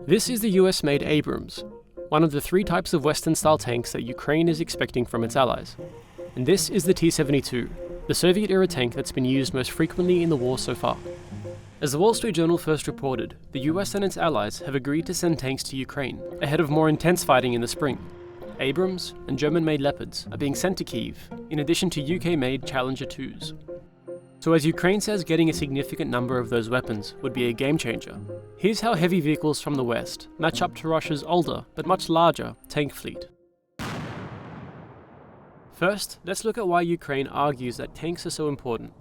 This is the US-made Abrams, one of the 3 types of Western-style tanks that Ukraine is expecting from its allies. And this is the T-72, the Soviet-era tank that's been used most frequently in the war so far. As the Wall Street Journal first reported, the US and its allies have agreed to send tanks to Ukraine, ahead of more intense fighting in the spring. Abrams and German-made Leopards are being sent to Kyiv, in addition to UK-made Challenger 2s. So as Ukraine says getting a significant number of those weapons would be a game-changer, here's how heavy vehicles from the West match up to Russia's older, but much larger, tank fleet. First, let's look at why Ukraine argues that tanks are so important.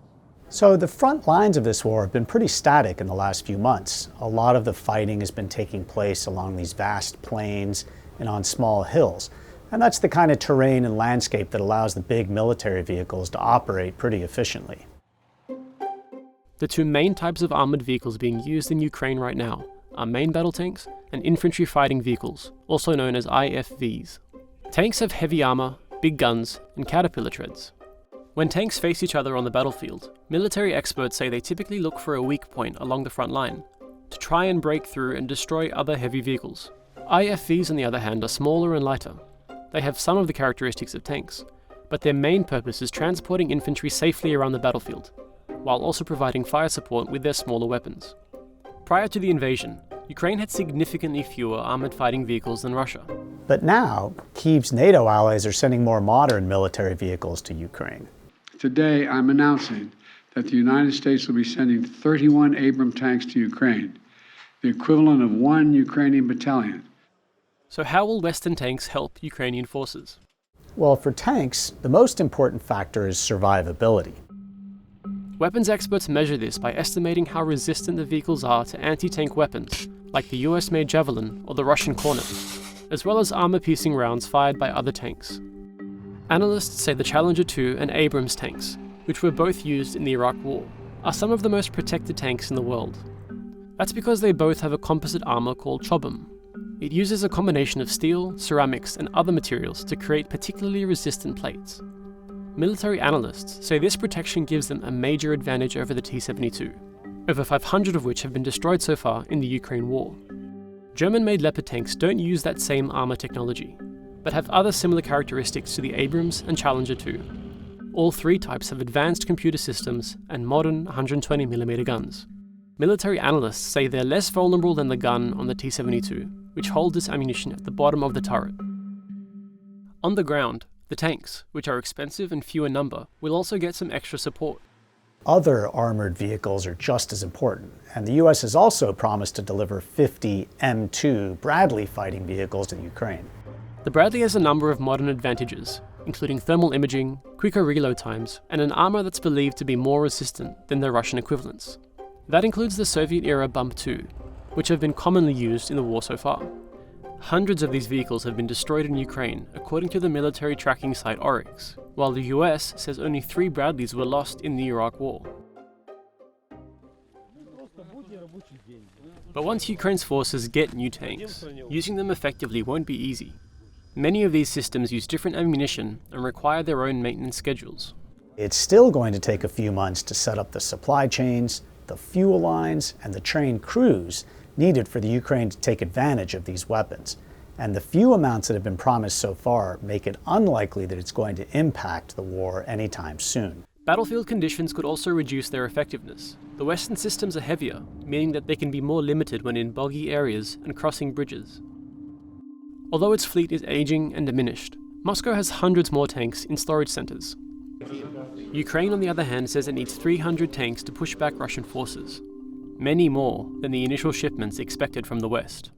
So the front lines of this war have been pretty static in the last few months. A lot of the fighting has been taking place along these vast plains and on small hills. And that's the kind of terrain and landscape that allows the big military vehicles to operate pretty efficiently. The 2 main types of armoured vehicles being used in Ukraine right now are main battle tanks and infantry fighting vehicles, also known as IFVs. Tanks have heavy armour, big guns, and caterpillar treads. When tanks face each other on the battlefield, military experts say they typically look for a weak point along the front line to try and break through and destroy other heavy vehicles. IFVs, on the other hand, are smaller and lighter. They have some of the characteristics of tanks, but their main purpose is transporting infantry safely around the battlefield, while also providing fire support with their smaller weapons. Prior to the invasion, Ukraine had significantly fewer armoured fighting vehicles than Russia. But now, Kyiv's NATO allies are sending more modern military vehicles to Ukraine. Today, I'm announcing that the United States will be sending 31 Abrams tanks to Ukraine, the equivalent of 1 Ukrainian battalion. So how will Western tanks help Ukrainian forces? Well, for tanks, the most important factor is survivability. Weapons experts measure this by estimating how resistant the vehicles are to anti-tank weapons, like the US-made Javelin or the Russian Kornet, as well as armor-piercing rounds fired by other tanks. Analysts say the Challenger 2 and Abrams tanks, which were both used in the Iraq War, are some of the most protected tanks in the world. That's because they both have a composite armor called Chobham. It uses a combination of steel, ceramics, and other materials to create particularly resistant plates. Military analysts say this protection gives them a major advantage over the T-72, over 500 of which have been destroyed so far in the Ukraine war. German-made Leopard tanks don't use that same armor technology, but have other similar characteristics to the Abrams and Challenger 2. All 3 types have advanced computer systems and modern 120mm guns. Military analysts say they're less vulnerable than the gun on the T-72, which holds its ammunition at the bottom of the turret. On the ground, the tanks, which are expensive and few in number, will also get some extra support. Other armored vehicles are just as important, and the US has also promised to deliver 50 M2 Bradley fighting vehicles to Ukraine. The Bradley has a number of modern advantages, including thermal imaging, quicker reload times, and an armor that's believed to be more resistant than their Russian equivalents. That includes the Soviet-era Bump 2, which have been commonly used in the war so far. Hundreds of these vehicles have been destroyed in Ukraine, according to the military tracking site Oryx, while the US says only 3 Bradleys were lost in the Iraq War. But once Ukraine's forces get new tanks, using them effectively won't be easy. Many of these systems use different ammunition and require their own maintenance schedules. It's still going to take a few months to set up the supply chains, the fuel lines, and the trained crews needed for the Ukraine to take advantage of these weapons. And the few amounts that have been promised so far make it unlikely that it's going to impact the war anytime soon. Battlefield conditions could also reduce their effectiveness. The Western systems are heavier, meaning that they can be more limited when in boggy areas and crossing bridges. Although its fleet is aging and diminished, Moscow has hundreds more tanks in storage centers. Ukraine, on the other hand, says it needs 300 tanks to push back Russian forces, many more than the initial shipments expected from the West.